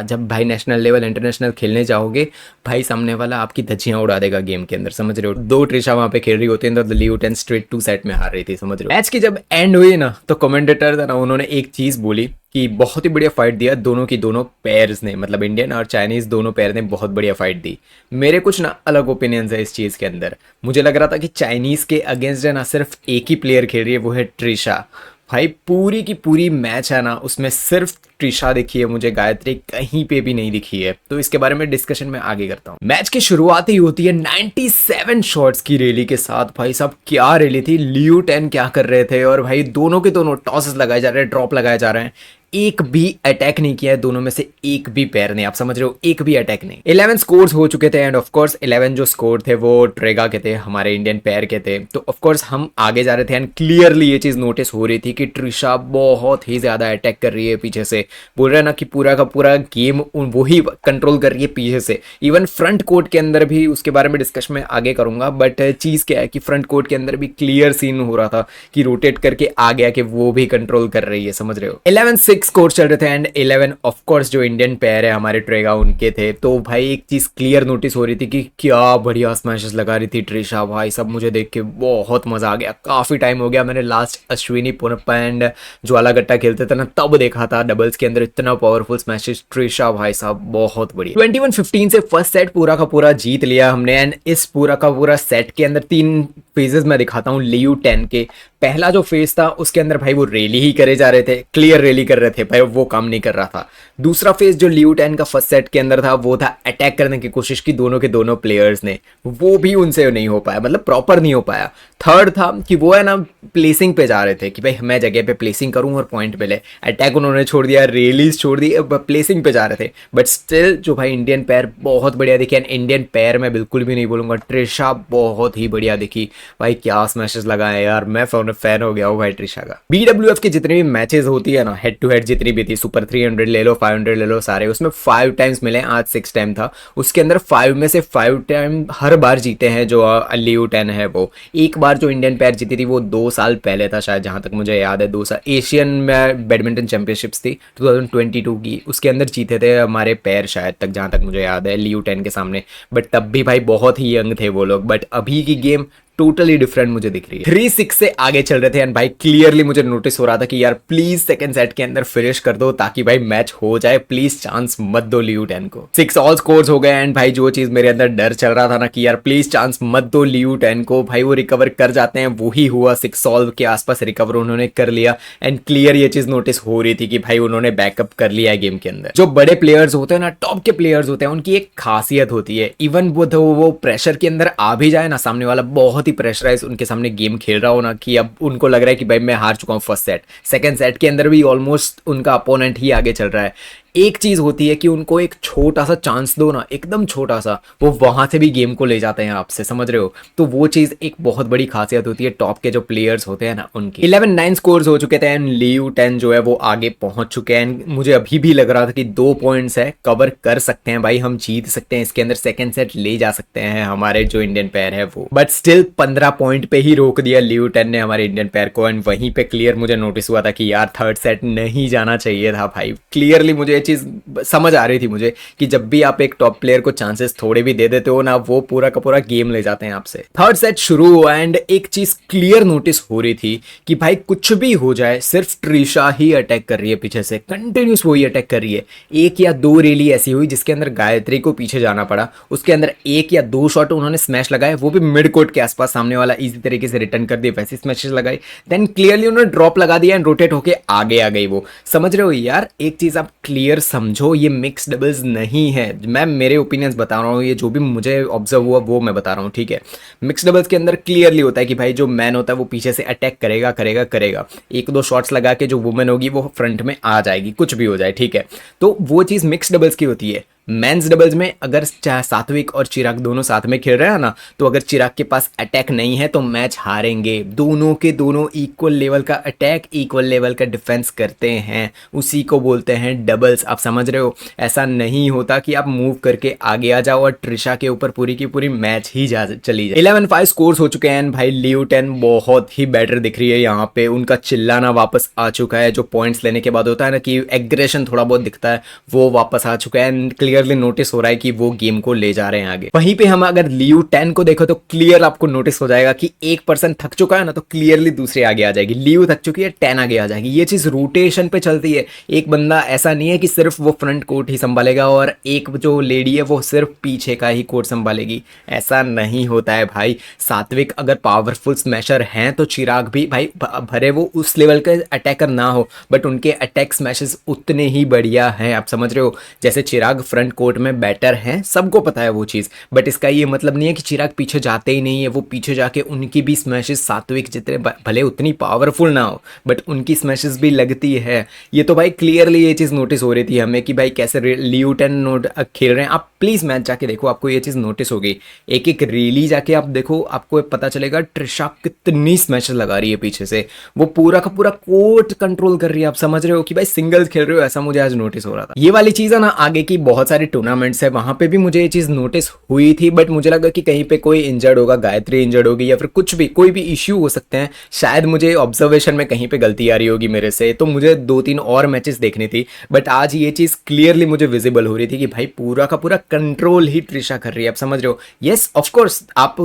जब भाई national level international खेलने जाओगे, भाई सामने वाला आपकी धज्जियां उड़ा देगा गेम के अंदर, समझ रहे हो। दो ट्रिशा वहां पे खेल रही होती है तो लियू टेन स्ट्रेट 2 सेट में हार रही थी, समझ रहे हो। मैच की जब एंड हुई ना तो कमेंटेटर था ना, उन्होंने एक चीज बोली कि बहुत ही बढ़िया फाइट दिया दोनों की दोनों पेयर्स ने, मतलब इंडियन और चाइनीज दोनों पेयर ने बहुत बढ़िया फाइट दी। मेरे कुछ ना अलग ओपिनियंस है इस चीज़ के अंदर। मुझे लग रहा था कि चाइनीज़ के अगेंस्ट है ना सिर्फ एक ही प्लेयर खेल रही है, वो है ट्रिशा। भाई पूरी की पूरी मैच है ना उसमें सिर्फ ट्रिशा दिखी है मुझे, गायत्री कहीं पे भी नहीं दिखी है। तो इसके बारे में डिस्कशन में आगे करता हूँ। मैच की शुरुआत ही होती है 97 शॉट्स की रैली के साथ। भाई साहब क्या रैली थी, लियू टेन क्या कर रहे थे, और भाई दोनों के दोनों टॉसेस लगाए जा रहे हैं, ड्रॉप लगाए जा रहे हैं। एक भी अटैक नहीं किया है दोनों में से, एक भी पैर नहीं, आप समझ रहे हो, एक भी अटैक नहीं। 11 स्कोर्स हो चुके थे एंड ऑफ कोर्स 11 जो स्कोर थे वो ट्रेगा के थे, हमारे इंडियन पैर के थे। तो ऑफ कोर्स हम आगे जा रहे थे एंड क्लियरली ये चीज नोटिस हो रही थी कि ट्रिशा बहुत ही ज्यादा अटैक कर रही है पीछे से। बोल रहे हैं ना कि पूरा का पूरा गेम वही कंट्रोल कर रही है पीछे से। इवन फ्रंट कोर्ट के अंदर भी, उसके बारे में डिस्कशन में आगे करूंगा, बट चीज क्या है कि फ्रंट कोर्ट के अंदर भी क्लियर सीन हो रहा था कि रोटेट करके आ गया कि वो भी कंट्रोल कर रही है, समझ रहे हो। 11-6 स्कोर चल रहे थे एंड 11 ऑफ कोर्स जो इंडियन पैर है हमारे ट्रेगा उनके थे। तो भाई एक चीज क्लियर नोटिस हो रही थी कि क्या बढ़िया स्मैशेस लगा रही थी ट्रिशा। भाई सब मुझे देख के बहुत मजा आ गया। काफी टाइम हो गया, मैंने लास्ट अश्विनी पोनप्पा एंड ज्वाला गट्टा खेलते थे ना तब देखा था डबल्स के अंदर इतना पावरफुल स्मैशेस। ट्रिशा भाई साहब बहुत बढ़िया। 21-15 से फर्स्ट सेट पूरा का पूरा जीत लिया हमने एंड इस पूरा का पूरा सेट के अंदर 3 फेजेस में दिखाता हूँ लियू टेन के। पहला जो फेज था उसके अंदर भाई वो रैली ही करे जा रहे थे, क्लियर रैली कर रहे थे भाई, वो काम नहीं कर रहा था। दूसरा फेज जो लियू टेन का फर्स्ट सेट के अंदर था वो था अटैक करने की कोशिश की दोनों के दोनों प्लेयर्स ने, वो भी उनसे नहीं हो पाया, मतलब प्रॉपर नहीं हो पाया। थर्ड था कि वो है ना प्लेसिंग पे जा रहे थे कि भाई मैं जगह पे प्लेसिंग करूं और पॉइंट पे ले। अटैक उन्होंने छोड़ दिया, रैलीज छोड़ दी, प्लेसिंग पे जा रहे थे। बट स्टिल जो भाई इंडियन पैर बहुत बढ़िया दिखे एंड इंडियन पैर मैं बिल्कुल भी नहीं बोलूंगा, ट्रिशा बहुत ही बढ़िया दिखी। भाई क्या स्मैशेस लगाए यार, मैं फैन हो गया हूँ भाई ट्रिशा का। BWF की जितनी भी मैचेस होती है ना हेड टू हेड जितनी भी थी, सुपर 300 ले लो 500 ले लो सारे, उसमें 5 टाइम्स मिले, आज 6 टाइम था। उसके अंदर 5 में से 5 टाइम हर बार जीते हैं जो लियू टेन है वो। एक बार जो इंडियन पैर जीती थी वो 2 साल पहले था शायद, जहां तक मुझे याद है 2 साल एशियन में बैडमिंटन चैंपियनशिप्स थी 2022 की, उसके अंदर जीते थे हमारे पैर शायद तक, जहां तक मुझे याद है लियू टेन के सामने। बट तब भी भाई बहुत ही यंग थे वो लोग। बट अभी की गेम टोटली डिफरेंट मुझे दिख रही है। 3-6 से आगे चल रहे थे एंड भाई क्लियरली मुझे नोटिस हो रहा था कि यार प्लीज सेकंड सेट के अंदर फिनिश कर दो ताकि भाई मैच हो जाए, प्लीज चांस मत दो लियू टेन को। 6 ऑल स्कोर्स हो गए एंड भाई जो चीज मेरे अंदर डर चल रहा था ना कि यार प्लीज चांस मत दो लियू टेन को, भाई वो रिकवर कर जाते हैं, वो ही हुआ। 6 ऑल के आसपास रिकवर उन्होंने कर लिया एंड क्लियर ये चीज नोटिस हो रही थी कि भाई उन्होंने बैकअप कर लिया है गेम के अंदर। जो बड़े प्लेयर्स होते हैं ना, टॉप के प्लेयर्स होते हैं, उनकी एक खासियत होती है, इवन वो प्रेशर के अंदर आ भी जाए ना, सामने वाला बहुत ही प्रेशराइज उनके सामने गेम खेल रहा हो ना, कि अब उनको लग रहा है कि भाई मैं हार चुका हूं फर्स्ट सेट, सेकंड सेट के अंदर भी ऑलमोस्ट उनका अपोनेंट ही आगे चल रहा है। एक चीज होती है कि उनको एक छोटा सा चांस दो ना, एकदम छोटा सा, वो वहां से भी गेम को ले जाते हैं आपसे, समझ रहे हो। तो वो चीज एक बहुत बड़ी खासियत होती है टॉप के जो प्लेयर्स होते हैं ना उनकी। 11-9 स्कोर्स हो चुके थे एंड लियू टेन जो है वो आगे पहुंच चुके हैं। मुझे अभी भी लग रहा था कि 2 पॉइंट्स है, कवर कर सकते हैं भाई, हम जीत सकते हैं इसके अंदर, सेकंड सेट ले जा सकते हैं हमारे जो इंडियन पैर है वो। बट स्टिल 15 पॉइंट पे ही रोक दिया लियू टेन ने हमारे इंडियन पैर को एंड वहीं पे क्लियर मुझे नोटिस हुआ था कि यार थर्ड सेट नहीं जाना चाहिए था भाई। क्लियरली मुझे चीज समझ आ रही थी मुझे कि जब भी आप एक टॉप प्लेयर को चांसेस थोड़े भी दे देते हो ना, वो पूरा का पूरा गेम ले जाते हैं आपसे। थर्ड सेट शुरू हुआ एंड एक चीज क्लियर नोटिस हो रही थी कि भाई कुछ भी हो जाए सिर्फ ट्रिशा ही अटैक कर रही है पीछे से, कंटिन्यूस वही अटैक कर रही है। 1 या 2 रैली ऐसी हुई जिसके अंदर गायत्री को पीछे जाना पड़ा, उसके अंदर 1 या 2 शॉट उन्होंने स्मैश लगाए, वो भी मिड कोर्ट के आसपास, सामने वाला इजी तरीके से रिटर्न कर दिया, वैसे स्मैशेस लगाई, देन क्लियरली उन्होंने ड्रॉप लगा दिया एंड रोटेट होके आगे आ गई वो। समझ रहे हो यार, एक चीज आप क्लियर समझो, ये मिक्स डबल्स नहीं है। मैं मेरे ओपिनियंस बता रहा हूँ, ये जो भी मुझे ऑब्जर्व हुआ वो मैं बता रहा हूँ, ठीक है। मिक्स डबल्स के अंदर क्लियरली होता है कि भाई जो मैन होता है वो पीछे से अटैक करेगा करेगा करेगा, 1-2 शॉट्स लगा के जो वुमेन होगी वो फ्रंट में आ जाएगी, कुछ भी हो जाए, ठीक है। तो वो चीज मिक्स डबल्स की होती है। मेंस डबल्स में अगर चाहे सात्विक और चिराग दोनों साथ में खेल रहे हैं ना, तो अगर चिराग के पास अटैक नहीं है तो मैच हारेंगे। दोनों के दोनों इक्वल लेवल का अटैक, इक्वल लेवल का डिफेंस करते हैं, उसी को बोलते हैं डबल्स। आप समझ रहे हो? ऐसा नहीं होता कि आप मूव करके आगे आ जाओ और ट्रिशा के ऊपर पूरी की पूरी मैच ही चली जाए। 11-5 स्कोर्स हो चुके हैं भाई। लियू टेन बहुत ही बेटर दिख रही है यहाँ पे। उनका चिल्लाना वापस आ चुका है, जो पॉइंट्स लेने के बाद होता है ना कि एग्रेशन थोड़ा बहुत दिखता है, वो वापस आ चुका है। क्लियरली नोटिस हो रहा है कि वो गेम को ले जा रहे हैं आगे। वहीं पे हम अगर लियू टेन को देखो तो क्लियर आपको नोटिस हो जाएगा कि एक पर्सन थक चुका है ना, तो क्लियरली दूसरे आगे आ जाएगी। लियू थक चुकी है, 10 आगे आ जाएगी। ये चीज रोटेशन पे चलती है। एक बंदा ऐसा नहीं है कि सिर्फ वो फ्रंट कोर्ट ही संभालेगा और एक जो लेडी है वो सिर्फ पीछे का ही कोर्ट संभालेगी, ऐसा नहीं होता है भाई। सात्विक अगर पावरफुल स्मैशर हैं तो चिराग भी भाई, भरे वो उस लेवल के अटैकर ना हो, बट उनके अटैक स्मैशेस उतने ही बढ़िया हैं। आप समझ रहे हो? जैसे चिराग फ्रंट कोर्ट में बैटर हैं, सबको पता है वो चीज़, बट इसका ये मतलब नहीं है कि चिराग पीछे जाते ही नहीं है। वो पीछे जाके उनकी भी स्मैशेस सात्विक जितने भले उतनी पावरफुल ना हो, बट उनकी स्मैशेस भी लगती है। ये तो भाई क्लियरली ये चीज़ नोटिस हो रही थी हमें कि भाई कैसे लियू टेन नोट खेल रहे हैं। आप प्लीज़ मैच जाके देखो, आपको ये चीज़ नोटिस होगी। एक एक रेली जाके आप देखो, आपको पता चलेगा ट्रिशा कितनी स्मैशेस लगा रही है पीछे से। वो पूरा का पूरा कोर्ट कंट्रोल कर रही है। आप समझ रहे हो कि भाई सिंगल्स खेल रहे हो, ऐसा मुझे आज नोटिस हो रहा था। ये वाली चीज़ है ना, आगे की बहुत सारी टूर्नामेंट्स है वहां पे भी मुझे ये चीज़ नोटिस हुई थी, बट मुझे लगा कि कहीं पे कोई इंजर्ड होगा, गायत्री इंजर्ड होगी या फिर कुछ भी, कोई भी इश्यू हो सकते हैं। शायद मुझे ऑब्जर्वेशन में कहीं पे गलती आ रही होगी मेरे से, तो मुझे 2-3 और मैचेस देखनी थी। बट आज ये चीज़ क्लियरली मुझे विजिबल हो रही थी कि भाई पूरा का पूरा कंट्रोल ही ट्रिशा कर रही है। आप समझ रहे हो? यस ऑफकोर्स, आप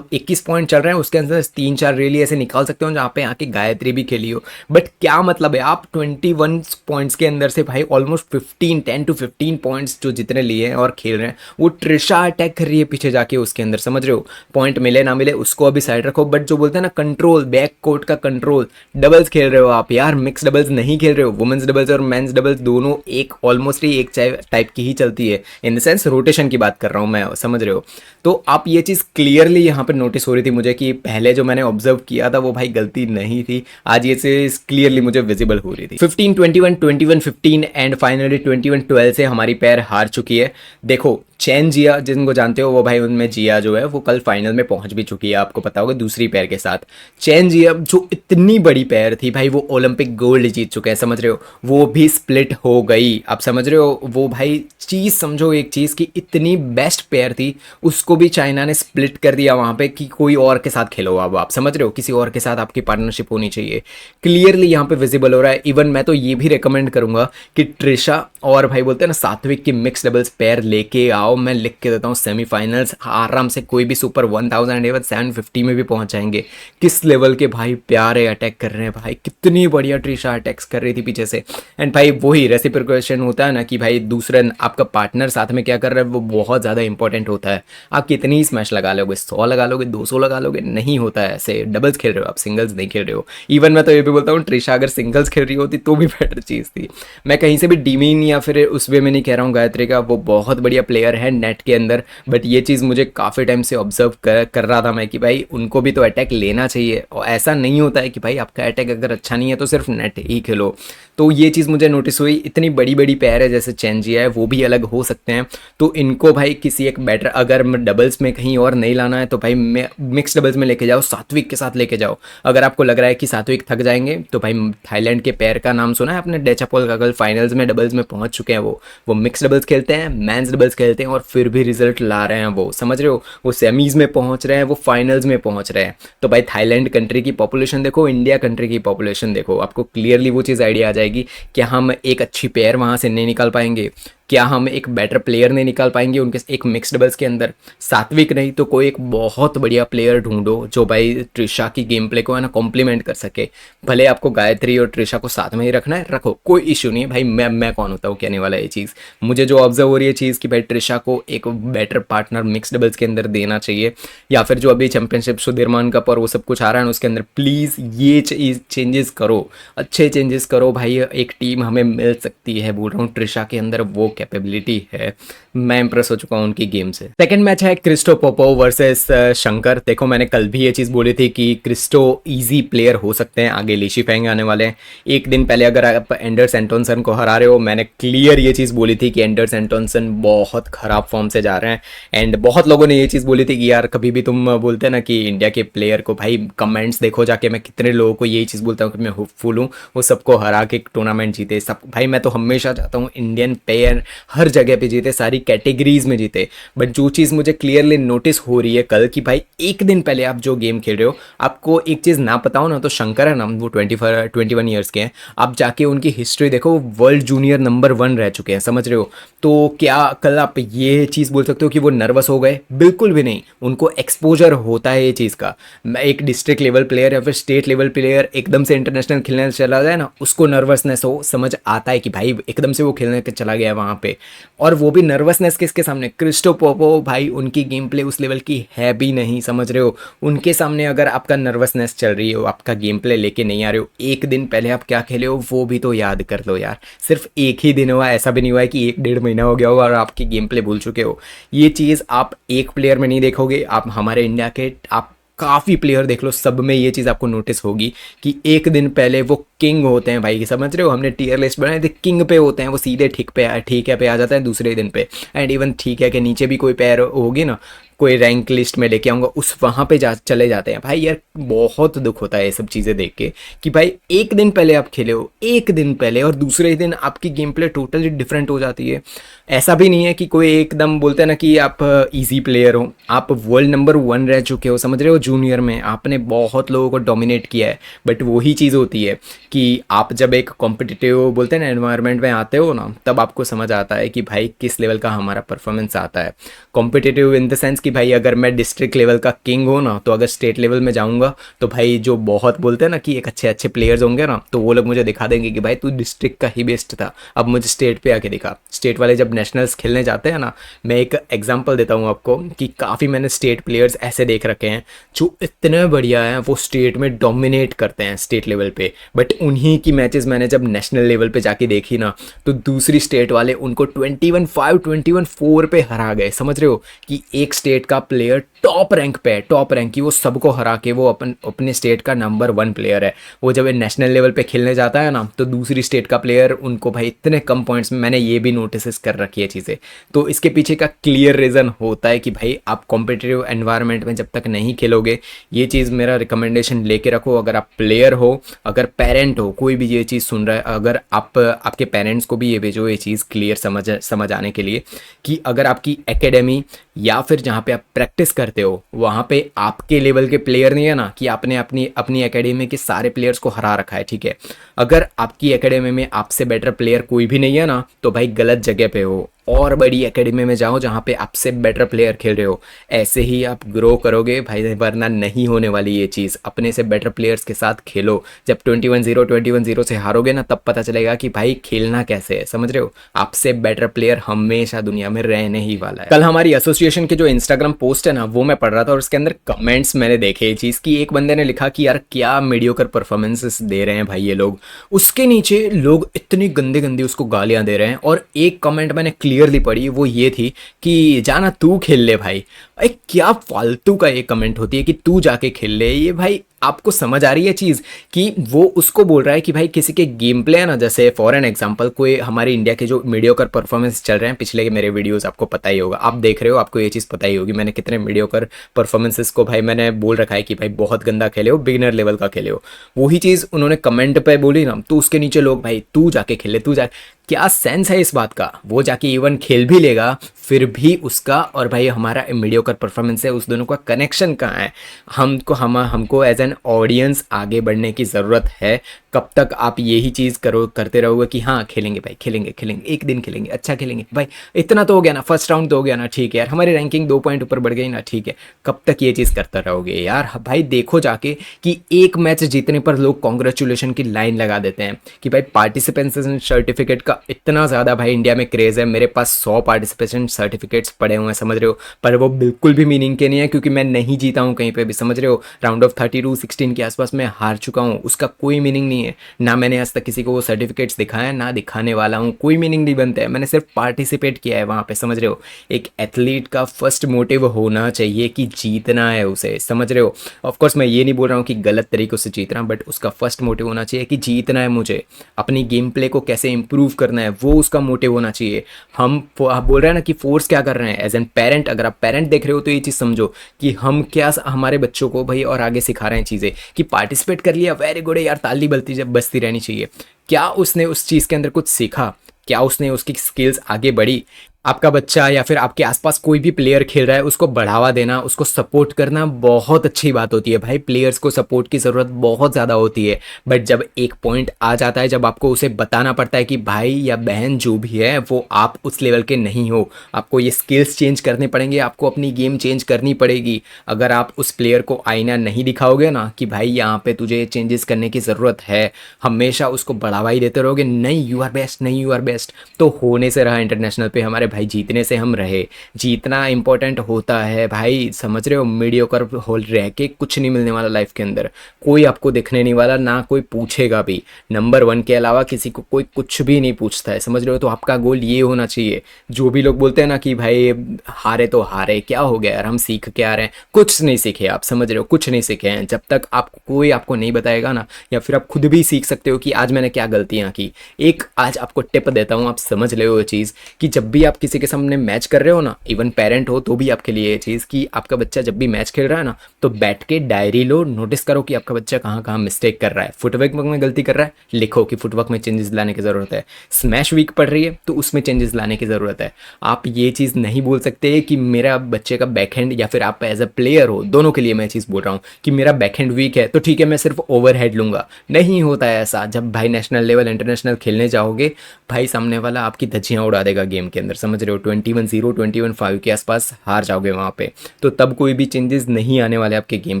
21 पॉइंट चल रहे हैं, उसके अंदर 3-4 रैली ऐसे निकाल सकते हो जहाँ पे आके गायत्री भी खेली हो, बट क्या मतलब है आप 21 पॉइंट्स के अंदर से भाई ऑलमोस्ट 10 to 15 पॉइंट्स जो जितने लिए हैं और खेल रहे हैं, वो ट्रिशा अटैक कर रही है पीछे जाके उसके अंदर। समझ रहे हो? पॉइंट मिले ना मिले उसको अभी साइड रखो, बट जो बोलते हैं ना कंट्रोल, बैक कोर्ट का कंट्रोल। डबल्स खेल रहे हो आप यार, मिक्स डबल्स नहीं खेल रहे हो। वुमेन्स डबल्स और मेंस डबल्स दोनों एक ऑलमोस्ट ही एक टाइप की ही चलती है, इन द सेंस रोटेशन की बात कर रहा हूँ मैं, समझ रहे हो? तो आप ये चीज़ क्लियरली यहाँ पे नोटिस हो रही थी मुझे कि पहले जो मैंने ऑब्जर्व किया था वो भाई गलती नहीं थी। आज ये चीज़ क्लियरली मुझे विजिबल हो रही थी। 15-21, 21-15 एंड फाइनली 21-12 से हमारी पैर हार चुकी है। देखो चैन जिया जिनको जानते हो वो भाई, उनमें जिया जो है वो कल फाइनल में पहुंच भी चुकी है, आपको पता होगा, दूसरी पैर के साथ। चैन जिया जो इतनी बड़ी पैर थी भाई, वो ओलंपिक गोल्ड जीत चुके हैं, समझ रहे हो? वो भी स्प्लिट हो गई। आप समझ रहे हो? वो भाई चीज़ समझो, एक चीज़ की इतनी बेस्ट पैर थी, उसको भी चाइना ने स्प्लिट कर दिया वहाँ पे कि कोई और के साथ खेलो। अब आप समझ रहे हो, किसी और के साथ आपकी पार्टनरशिप होनी चाहिए। क्लियरली यहाँ पे विजिबल हो रहा है। इवन मैं तो ये भी रिकमेंड करूंगा कि ट्रिशा और भाई बोलते हैं ना सात्विक की मिक्स डबल्स पैर लेके आओ। मैं लिख के देता हूँ सेमीफाइनल्स आराम से कोई भी सुपर 1000 750 में भी पहुंच जाएंगे। किस लेवल के भाई प्यारे अटैक कर रहे हैं भाई, कितनी बढ़िया ट्रिशा अटैक्स कर रही थी पीछे से। एंड भाई वही रेसिप्रोकेशन होता है ना कि भाई दूसरा आपका पार्टनर साथ में क्या कर रहा है वो बहुत ज़्यादा इंपॉर्टेंट होता है। आप कितनी स्मैश लगा लोगे, 100 लगा लोगे, 200 लगा लोगे, नहीं होता है ऐसे। डबल्स खेल रहे हो आप, सिंगल्स नहीं खेल रहे हो। इवन मैं तो ये भी बोलता हूँ ट्रिशा अगर सिंगल्स खेल रही होती तो भी बेटर चीज़ थी। मैं कहीं से भी डीमीन या फिर उस वे में नहीं कह रहा हूँ गायत्री का, वो बहुत बढ़िया प्लेयर है नेट के अंदर, बट ये चीज़ मुझे काफ़ी टाइम से ऑब्जर्व कर रहा था मैं कि भाई उनको भी तो अटैक लेना चाहिए। और ऐसा नहीं होता है कि भाई आपका अटैक अगर अच्छा नहीं है तो सिर्फ नेट ही खेलो। तो ये चीज़ मुझे नोटिस हुई। इतनी बड़ी बड़ी पैर है जैसे चेंजिया है, वो भी अलग हो सकते हैं, तो इनको भाई किसी एक बेटर, अगर डबल्स में कहीं और नहीं लाना है तो भाई मिक्स डबल्स में लेके जाओ, सात्विक के साथ लेके जाओ। अगर आपको लग रहा है कि सात्विक थक जाएंगे तो भाई थाईलैंड के पैर का नाम सुना है आपने, डेचापोल का, कल फाइनल्स में डबल्स में पहुंच चुके हैं। वो मिक्स डबल्स खेलते हैं, मेंस डबल्स खेलते हैं और फिर भी रिजल्ट ला रहे हैं। वो समझ रहे हो, वो सेमीज में पहुंच रहे हैं, वो फाइनल्स में पहुंच रहे हैं। तो भाई थाईलैंड कंट्री की पॉपुलेशन देखो, इंडिया कंट्री की पॉपुलेशन देखो, आपको क्लियरली वो चीज़ आइडिया आ जाएगी कि हम एक अच्छी पेयर वहाँ से नहीं निकाल पाएंगे, क्या हम एक बेटर प्लेयर नहीं निकाल पाएंगे उनके एक मिक्स डबल्स के अंदर। सात्विक नहीं तो कोई एक बहुत बढ़िया प्लेयर ढूंढो जो भाई ट्रिशा की गेम प्ले को है ना कॉम्प्लीमेंट कर सके। भले आपको गायत्री और ट्रिशा को साथ में ही रखना है, रखो, कोई इशू नहीं है भाई। मैं कौन होता हूँ कहने वाला ये चीज़। मुझे जो ऑब्जर्व हो रही है चीज़ कि भाई ट्रिशा को एक बेटर पार्टनर मिक्स डबल्स के अंदर देना चाहिए, या फिर जो अभी चैंपियनशिप सुधीरमान कप और वो सब कुछ आ रहा है उसके अंदर प्लीज़ ये चेंजेस करो, अच्छे चेंजेस करो भाई। एक टीम हमें मिल सकती है, बोल रहा हूँ ट्रिशा के अंदर वो कैपेबिलिटी है, मैं इंप्रेस हो चुका हूँ उनकी गेम से। सेकंड मैच है क्रिस्टो पोपोव वर्सेस शंकर। देखो मैंने कल भी ये चीज़ बोली थी कि क्रिस्टो इजी प्लेयर हो सकते हैं, आगे लीशी फेंग आने वाले हैं। एक दिन पहले अगर आप एंडर्स एंटोनसन को हरा रहे हो, मैंने क्लियर ये चीज़ बोली थी कि एंडर्स एंटोनसन बहुत खराब फॉर्म से जा रहे हैं। एंड बहुत लोगों ने ये चीज़ बोली थी कि यार कभी भी तुम बोलते हैं ना कि इंडिया के प्लेयर को, भाई कमेंट्स देखो जाके, मैं कितने लोगों को यही चीज़ बोलता हूँ कि मैं होपफुल हूँ वो सबको हरा के टूर्नामेंट जीते सब। भाई मैं तो हमेशा चाहता हूँ इंडियन प्लेयर हर जगह पे जीते, सारी कैटेगरीज में जीते। बट जो चीज़ मुझे क्लियरली नोटिस हो रही है कल कि भाई एक दिन पहले आप जो गेम खेल रहे हो, आपको एक चीज़ ना पता हो ना, तो शंकर है ना वो 21 ईयर्स के हैं, आप जाके उनकी हिस्ट्री देखो, वर्ल्ड जूनियर नंबर 1 रह चुके हैं, समझ रहे हो। तो क्या कल आप ये चीज़ बोल सकते हो कि वो नर्वस हो गए? बिल्कुल भी नहीं, उनको एक्सपोजर होता है ये चीज़ का। एक डिस्ट्रिक्ट लेवल प्लेयर या फिर स्टेट लेवल प्लेयर एकदम से इंटरनेशनल खेलने चला जाए ना, उसको नर्वसनेस हो, समझ आता है कि भाई एकदम से वो खेलने के चला गया वहाँ पे, और वो भी नर्वसनेस किसके सामने? Christo Popov. भाई उनकी गेम प्ले उस लेवल की है भी नहीं, समझ रहे हो। उनके सामने अगर आपका नर्वसनेस चल रही हो, आपका गेम प्ले लेके नहीं आ रहे हो, एक दिन पहले आप क्या खेले हो वो भी तो याद कर लो यार। सिर्फ एक ही दिन हुआ, ऐसा भी नहीं हुआ है कि 1-1.5 महीना हो गया हो और आपकी गेम प्ले भूल चुके हो। ये चीज़ आप एक प्लेयर में नहीं देखोगे, आप हमारे इंडिया के आप काफ़ी प्लेयर देख लो, सब में ये चीज़ आपको नोटिस होगी कि एक दिन पहले वो किंग होते हैं भाई, समझ रहे हो। हमने टीयर लिस्ट बनाए थे, किंग पे होते हैं वो, सीधे ठीक है पे आ जाता है दूसरे दिन पे। एंड इवन ठीक है कि नीचे भी कोई पैर होगी ना, कोई रैंक लिस्ट में लेके आऊँगा, उस वहाँ पे चले जाते हैं भाई। यार बहुत दुख होता है ये सब चीज़ें देख के कि भाई एक दिन पहले आप खेले हो, एक दिन पहले, और दूसरे दिन आपकी गेम प्ले टोटली डिफरेंट हो जाती है। ऐसा भी नहीं है कि कोई एकदम बोलते हैं ना कि आप इजी प्लेयर हो, आप वर्ल्ड नंबर 1 रह चुके हो, समझ रहे हो। जूनियर में आपने बहुत लोगों को डोमिनेट किया है। बट वही चीज़ होती है कि आप जब एक कॉम्पिटिटिव बोलते हैं ना एनवायरनमेंट में आते हो ना, तब आपको समझ आता है कि भाई किस लेवल का हमारा परफॉर्मेंस आता है। कॉम्पिटिटिव इन द सेंस कि भाई अगर मैं डिस्ट्रिक्ट लेवल का किंग हो ना, तो अगर स्टेट लेवल में जाऊंगा तो भाई जो बहुत बोलते हैं ना कि एक अच्छे अच्छे प्लेयर्स होंगे ना, तो वो लोग मुझे दिखा देंगे कि भाई तू डिस्ट्रिक्ट का ही बेस्ट था, अब मुझे स्टेट पे आके दिखा। स्टेट वाले जब नेशनल्स खेलने जाते हैं ना, मैं एक एग्जांपल देता हूँ आपको कि काफ़ी मैंने स्टेट प्लेयर्स ऐसे देख रखे हैं जो इतने बढ़िया हैं, वो स्टेट में डोमिनेट करते हैं स्टेट लेवल पे। बट उन्हीं की मैचेस मैंने जब नेशनल लेवल पे जाके देखी ना, तो दूसरी स्टेट वाले उनको 21-5 21-4 पे हरा गए। समझ रहे हो कि एक स्टेट का प्लेयर टॉप रैंक पे है, टॉप रैंक की, वो सबको हरा के वो अपने स्टेट का नंबर 1 प्लेयर है। वो जब नेशनल लेवल पे खेलने जाता है ना, तो दूसरी स्टेट का प्लेयर उनको भाई इतने कम पॉइंट्स में, मैंने ये भी नोटिस कर रखी है चीज़ें। तो इसके पीछे का क्लियर रीज़न होता है कि भाई आप कॉम्पिटिटिव एनवायरनमेंट में जब तक नहीं खेलोगे, ये चीज़ मेरा रिकमेंडेशन लेके रखो। अगर आप प्लेयर हो, अगर पेरेंट हो, कोई भी ये चीज़ सुन रहा है, अगर आप आपके पेरेंट्स को भी ये भेजो ये चीज़ क्लियर समझ आने के लिए कि अगर आपकी एकेडमी या फिर जहाँ पे आप प्रैक्टिस करते हो वहाँ पे आपके लेवल के प्लेयर नहीं है ना, कि आपने अपनी एकेडमी के सारे प्लेयर्स को हरा रखा है, ठीक है। अगर आपकी एकेडमी में आपसे बेटर प्लेयर कोई भी नहीं है ना, तो भाई गलत जगह पे हो, और बड़ी एकेडमी में जाओ जहाँ पे आपसे बेटर प्लेयर खेल रहे हो। ऐसे ही आप ग्रो करोगे भाई, वरना नहीं होने वाली ये चीज़। अपने से बेटर प्लेयर्स के साथ खेलो। जब 21-0 से हारोगे ना, तब पता चलेगा कि भाई खेलना कैसे है, समझ रहे हो। आपसे बेटर प्लेयर हमेशा दुनिया में रहने ही वाला है। कल हमारी एसोसिएशन के जो इंस्टाग्राम पोस्ट है ना, वो मैं पढ़ रहा था, और उसके अंदर कमेंट्स मैंने देखे ये चीज़ की। एक बंदे ने लिखा कि यार क्या मीडियोकर परफॉर्मेंसेस दे रहे हैं भाई ये लोग। उसके नीचे लोग इतनी गंदी गंदी उसको गालियां दे रहे हैं, और एक कमेंट मैंने क्लियरली पढ़ी, वो ये थी कि जाना तू खेल ले भाई। अरे क्या फालतू का ये कमेंट होती है कि तू जाके खेल ले। ये भाई आपको समझ आ रही है चीज़ कि वो उसको बोल रहा है कि भाई किसी के गेम प्ले है ना, जैसे फॉर एन एग्जांपल कोई हमारे इंडिया के जो मीडियोकर परफॉर्मेंस चल रहे हैं, पिछले के मेरे वीडियोस आपको पता ही होगा, आप देख रहे हो, आपको ये चीज़ पता ही होगी मैंने कितने मीडियोकर परफॉर्मेंसेस को भाई मैंने बोल रखा है कि भाई बहुत गंदा खेले हो, बिगिनर लेवल का खेले हो। वही चीज़ उन्होंने कमेंट पे बोली ना, तो उसके नीचे लोग भाई तू जाके खेले, तू जा। क्या सेंस है इस बात का? वो जाके इवन खेल भी लेगा, फिर भी उसका और भाई हमारा मीडियोकर परफॉर्मेंस है, उस दोनों का कनेक्शन कहाँ है? हमको एज एन ऑडियंस आगे बढ़ने की ज़रूरत है। कब तक आप यही चीज़ करते रहोगे कि हाँ खेलेंगे भाई, खेलेंगे एक दिन खेलेंगे, अच्छा खेलेंगे भाई, इतना तो हो गया ना, फर्स्ट राउंड तो हो गया ना, ठीक है यार, हमारी रैंकिंग 2 पॉइंट ऊपर बढ़ गई ना, ठीक है। कब तक ये चीज़ करते रहोगे यार? भाई देखो जाके कि एक मैच जीतने पर लोग कॉन्ग्रेचुलेशन की लाइन लगा देते हैं कि भाई पार्टिसिपेशन सर्टिफिकेट का इतना ज़्यादा भाई इंडिया में क्रेज़ है। मेरे पास 100 पार्टिसिपेशन सर्टिफिकेट्स पड़े हुए हैं, समझ रहे हो, पर वो बिल्कुल भी मीनिंग के नहीं है क्योंकि मैं नहीं जीता हूँ कहीं पे भी, समझ रहे हो। राउंड ऑफ 32-16 के आसपास मैं हार चुका हूँ, उसका कोई मीनिंग नहीं है। ना मैंने आज तक किसी को वो सर्टिफिकेट्स दिखाया, ना दिखाने वाला हूँ, कोई मीनिंग नहीं बनता है। मैंने सिर्फ पार्टिसिपेट किया है वहाँ पे, समझ रहे हो। एक एथलीट का फर्स्ट मोटिव होना चाहिए कि जीतना है उसे, समझ रहे हो। ऑफकोर्स मैं ये नहीं बोल रहा हूँ कि गलत तरीक़ों से जीतना, बट उसका फर्स्ट मोटिव होना चाहिए कि जीतना है मुझे, अपनी गेम प्ले को कैसे इंप्रूव करना है, वो उसका मोटिव होना चाहिए। आप बोल रहे हैं ना कि फोर्स क्या कर रहे हैं, एज एन पेरेंट, अगर आप पेरेंट देख रहे हो तो ये चीज़ समझो कि हम क्या हमारे बच्चों को भाई और आगे सिखा रहे हैं चीज़ें, कि पार्टिसिपेट कर लिया, वेरी गुड है यार, ताली बजती जब बजती रहनी चाहिए। क्या उसने उस चीज़ के अंदर कुछ सीखा, क्या उसने उसकी स्किल्स आगे बढ़ी। आपका बच्चा या फिर आपके आसपास कोई भी प्लेयर खेल रहा है, उसको बढ़ावा देना, उसको सपोर्ट करना बहुत अच्छी बात होती है भाई। प्लेयर्स को सपोर्ट की ज़रूरत बहुत ज़्यादा होती है, बट जब एक पॉइंट आ जाता है जब आपको उसे बताना पड़ता है कि भाई या बहन जो भी है वो आप उस लेवल के नहीं हो, आपको ये स्किल्स चेंज करने पड़ेंगे, आपको अपनी गेम चेंज करनी पड़ेगी। अगर आप उस प्लेयर को आईना नहीं दिखाओगे ना कि भाई यहाँ पे तुझे चेंजेस करने की ज़रूरत है, हमेशा उसको बढ़ावा ही देते रहोगे, नहीं यू आर बेस्ट, नहीं यू आर बेस्ट, तो होने से रहा इंटरनेशनल पे हमारे भाई, जीतने से हम रहे। जीतना इंपॉर्टेंट होता है भाई, समझ रहे हो। मीडियोकर हो रह के कुछ नहीं मिलने वाला लाइफ के अंदर, कोई आपको दिखने नहीं वाला, ना कोई पूछेगा भी। नंबर 1 के अलावा किसी को कोई कुछ भी नहीं पूछता है, समझ रहे हो। तो आपका गोल ये होना चाहिए। जो भी लोग बोलते हैं ना कि भाई हारे तो हारे, क्या हो गया यार, हम सीख के आ रहे हैं, कुछ नहीं सीखे आप, समझ रहे हो, कुछ नहीं सीखे हैं। जब तक कोई आपको नहीं बताएगा ना, या फिर आप खुद भी सीख सकते हो कि आज मैंने क्या गलतियां की। एक आज आपको टिप देता हूँ, आप समझ ले वो चीज़, कि जब भी आप किसी के सामने मैच कर रहे हो ना, इवन पेरेंट हो तो भी आपके लिए ये चीज़, कि आपका बच्चा जब भी मैच खेल रहा है ना, तो बैठ के डायरी लो, नोटिस करो कि आपका बच्चा कहाँ कहाँ मिस्टेक कर रहा है। फुटवर्क में गलती कर रहा है, लिखो कि फुटवर्क में चेंजेस लाने की ज़रूरत है। स्मैश वीक पड़ रही है तो उसमें चेंजेस लाने की ज़रूरत है। आप ये चीज़ नहीं बोल सकते कि मेरा बच्चे का बैकहैंड, या फिर आप एज अ प्लेयर हो, दोनों के लिए मैं चीज़ बोल रहा हूँ कि मेरा बैकहैंड वीक है तो ठीक है मैं सिर्फ ओवरहेड लूँगा। नहीं होता है ऐसा। जब भाई नेशनल लेवल इंटरनेशनल खेलने जाओगे, भाई सामने वाला आपकी धज्जियाँ उड़ा देगा गेम के अंदर, समझ रहे हो। 21-0 21-5 के आसपास हार जाओगे वहाँ पे, तो तब कोई भी चेंजेस नहीं आने वाले आपके गेम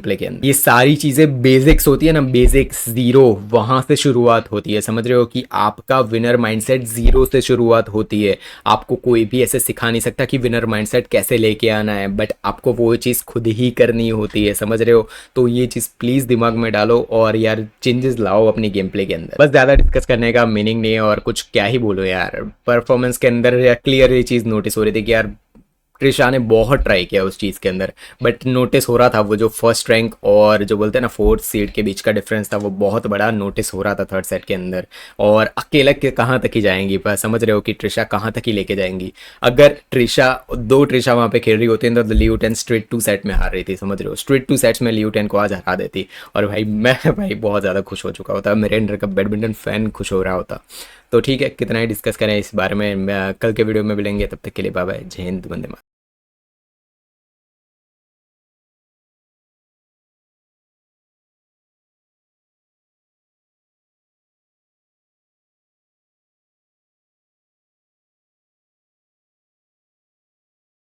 प्ले के अंदर। ये सारी चीज़ें बेसिक्स होती है ना, बेसिक्स जीरो, वहाँ से शुरुआत होती है, समझ रहे हो, कि आपका विनर माइंडसेट जीरो से शुरुआत होती है। आपको कोई भी ऐसे सिखा नहीं सकता कि विनर माइंडसेट कैसे लेके आना है, बट आपको वो चीज़ खुद ही करनी होती है, समझ रहे हो। तो ये चीज़ प्लीज़ दिमाग में डालो और यार चेंजेस लाओ अपनी गेम प्ले के अंदर। बस ज़्यादा डिस्कस करने का मीनिंग नहीं है, और कुछ क्या ही बोलो यार। परफॉर्मेंस के अंदर क्लियर ये चीज़ नोटिस हो रही थी कि यार ट्रिशा ने बहुत ट्राई किया उस चीज़ के अंदर, बट नोटिस हो रहा था वो जो फर्स्ट रैंक और जो बोलते हैं ना 4th सीड के बीच का डिफरेंस था, वो बहुत बड़ा नोटिस हो रहा था 3rd सेट के अंदर। और अकेला के कहाँ तक ही जाएंगी, पर समझ रहे हो कि ट्रिशा कहाँ तक ही लेके जाएंगी। अगर दो ट्रिशा वहाँ पे खेल रही होती तो लियू टेन स्ट्रेट 2 सेट में हार रही थी, समझ रहे हो। स्ट्रेट 2 सेट्स में लियू टेन को आज हरा देती, और भाई मैं भाई बहुत ज़्यादा खुश हो चुका होता, मेरे अंडर का बैडमिंटन फैन खुश हो रहा होता। तो ठीक है, कितना ही डिस्कस करें इस बारे में, कल के वीडियो में मिलेंगे, तब तक के लिए बाय बाय, जय हिंद, वंदे मातरम।